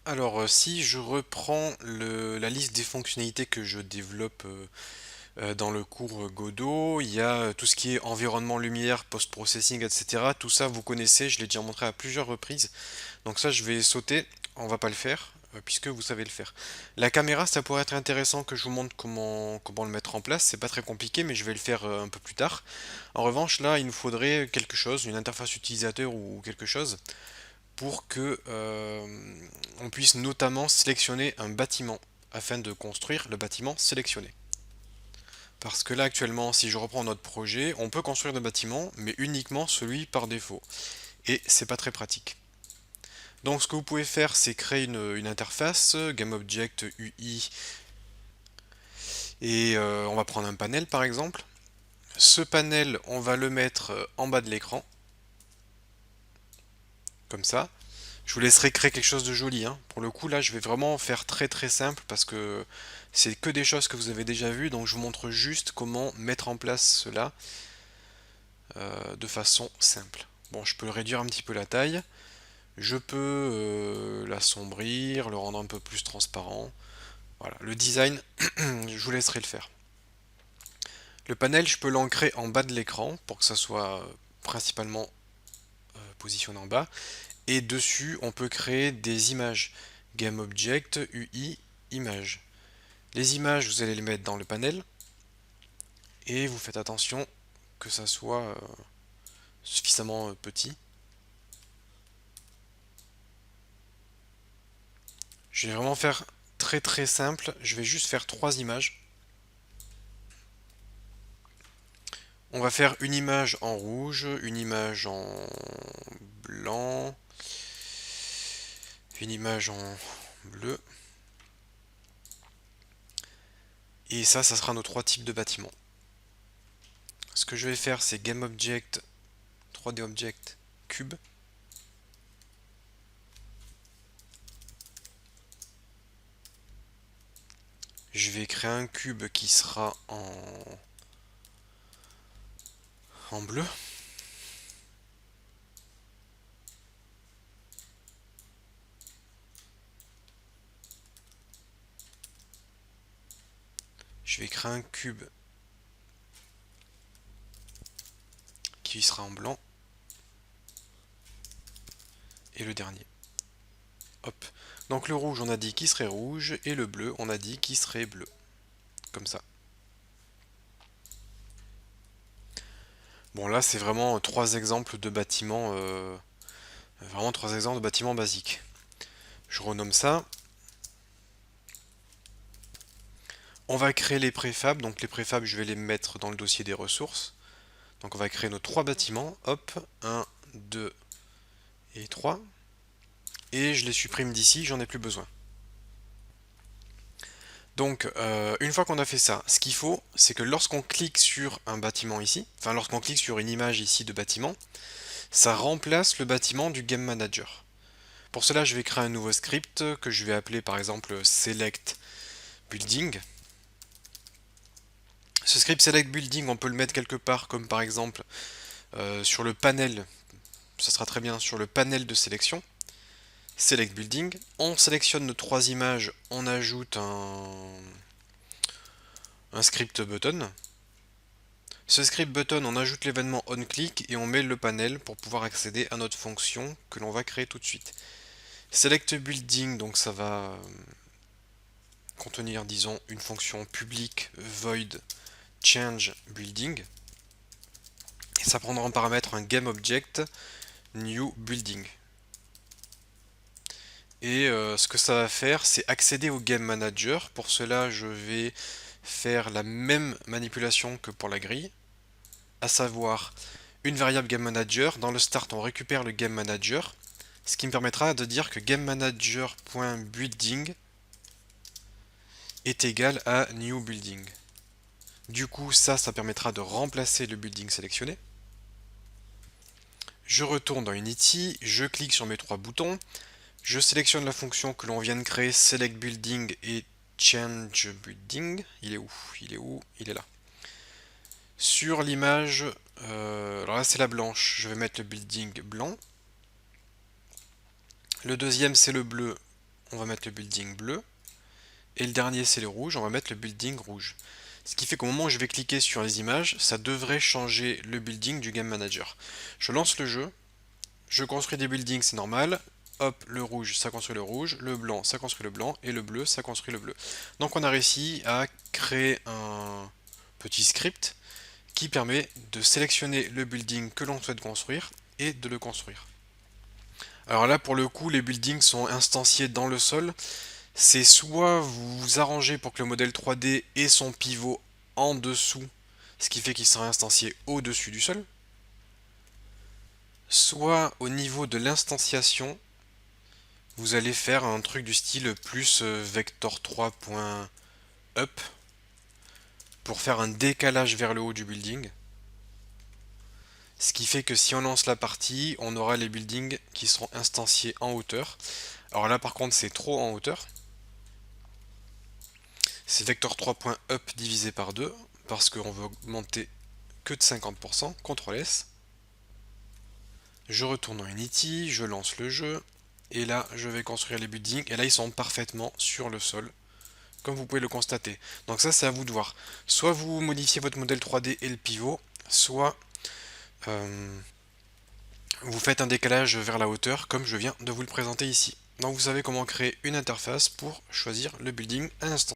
Alors, si je reprends la liste des fonctionnalités que je développe dans le cours Godot, il y a tout ce qui est environnement lumière, post-processing, etc. Tout ça, vous connaissez, je l'ai déjà montré à plusieurs reprises. Donc ça, je vais sauter, on va pas le faire, puisque vous savez le faire. La caméra, ça pourrait être intéressant que je vous montre comment le mettre en place. C'est pas très compliqué, mais je vais le faire un peu plus tard. En revanche, là, il nous faudrait quelque chose, une interface utilisateur ou quelque chose pour que on puisse notamment sélectionner un bâtiment afin de construire le bâtiment sélectionné. Parce que là actuellement, si je reprends notre projet, on peut construire des bâtiments, mais uniquement celui par défaut. Et c'est pas très pratique. Donc ce que vous pouvez faire, c'est créer une interface, GameObject UI, et on va prendre un panel par exemple. Ce panel, on va le mettre en bas de l'écran, comme ça. Je vous laisserai créer quelque chose de joli, hein. Pour le coup, là, je vais vraiment faire très très simple parce que c'est que des choses que vous avez déjà vues, donc je vous montre juste comment mettre en place cela de façon simple. Bon, je peux le réduire un petit peu la taille, je peux l'assombrir, le rendre un peu plus transparent. Voilà, le design, je vous laisserai le faire. Le panel, je peux l'ancrer en bas de l'écran pour que ça soit principalement positionné en bas. Et dessus, on peut créer des images. GameObject, UI, images. Les images, vous allez les mettre dans le panel et vous faites attention que ça soit suffisamment petit. Je vais vraiment faire très très simple. Je vais juste faire trois images. On va faire une image en rouge, une image en blanc, une image en bleu. Et ça sera nos trois types de bâtiments. Ce que je vais faire, c'est GameObject, 3D Object, Cube. Je vais créer un cube qui sera en bleu. Je vais créer un cube qui sera en blanc. Et le dernier. Hop. Donc le rouge, on a dit qu'il serait rouge. Et le bleu, on a dit qu'il serait bleu. Comme ça. Bon, là, c'est vraiment trois exemples de bâtiments. Vraiment trois exemples de bâtiments basiques. Je renomme ça. On va créer les préfabs. Donc les préfabs, je vais les mettre dans le dossier des ressources. Donc on va créer nos trois bâtiments. Hop. Un, 2 et 3. Et je les supprime d'ici, j'en ai plus besoin. Donc, une fois qu'on a fait ça, ce qu'il faut, c'est que lorsqu'on clique sur un bâtiment ici, enfin lorsqu'on clique sur une image ici de bâtiment, ça remplace le bâtiment du Game Manager. Pour cela, je vais créer un nouveau script que je vais appeler par exemple Select Building. Ce script Select Building, on peut le mettre quelque part, comme par exemple sur le panel, ça sera très bien sur le panel de sélection. Select Building, on sélectionne nos trois images, on ajoute un script button. Ce script button, on ajoute l'événement onClick et on met le panel pour pouvoir accéder à notre fonction que l'on va créer tout de suite. Select Building, donc ça va contenir, disons, une fonction publique void change building. Et ça prendra en paramètre un GameObject new building. Et ce que ça va faire, c'est accéder au Game Manager. Pour cela, je vais faire la même manipulation que pour la grille, à savoir une variable GameManager. Dans le start, on récupère le GameManager, ce qui me permettra de dire que GameManager.building est égal à new building. Du coup, ça permettra de remplacer le building sélectionné. Je retourne dans Unity, je clique sur mes trois boutons, je sélectionne la fonction que l'on vient de créer, Select Building et Change Building. Il est où? Il est où? Il est là. Sur l'image, alors là c'est la blanche, je vais mettre le building blanc. Le deuxième c'est le bleu, on va mettre le building bleu. Et le dernier, c'est le rouge, on va mettre le building rouge. Ce qui fait qu'au moment où je vais cliquer sur les images, ça devrait changer le building du Game Manager. Je lance le jeu, je construis des buildings, c'est normal. Hop, le rouge, ça construit le rouge, le blanc, ça construit le blanc, et le bleu, ça construit le bleu. Donc on a réussi à créer un petit script qui permet de sélectionner le building que l'on souhaite construire et de le construire. Alors là, pour le coup, les buildings sont instanciés dans le sol. C'est soit vous vous arrangez pour que le modèle 3D ait son pivot en dessous, ce qui fait qu'il sera instancié au-dessus du sol, soit au niveau de l'instanciation, vous allez faire un truc du style plus vector3.up pour faire un décalage vers le haut du building. Ce qui fait que si on lance la partie, on aura les buildings qui seront instanciés en hauteur. Alors là par contre c'est trop en hauteur. C'est vector3.up divisé par 2 parce qu'on veut augmenter que de 50%. CTRL S. Je retourne en Unity, je lance le jeu. Et là je vais construire les buildings. Et là ils sont parfaitement sur le sol, comme vous pouvez le constater. Donc ça c'est à vous de voir. Soit vous modifiez votre modèle 3D et le pivot, soit vous faites un décalage vers la hauteur comme je viens de vous le présenter ici. Donc vous savez comment créer une interface pour choisir le building à l'instant.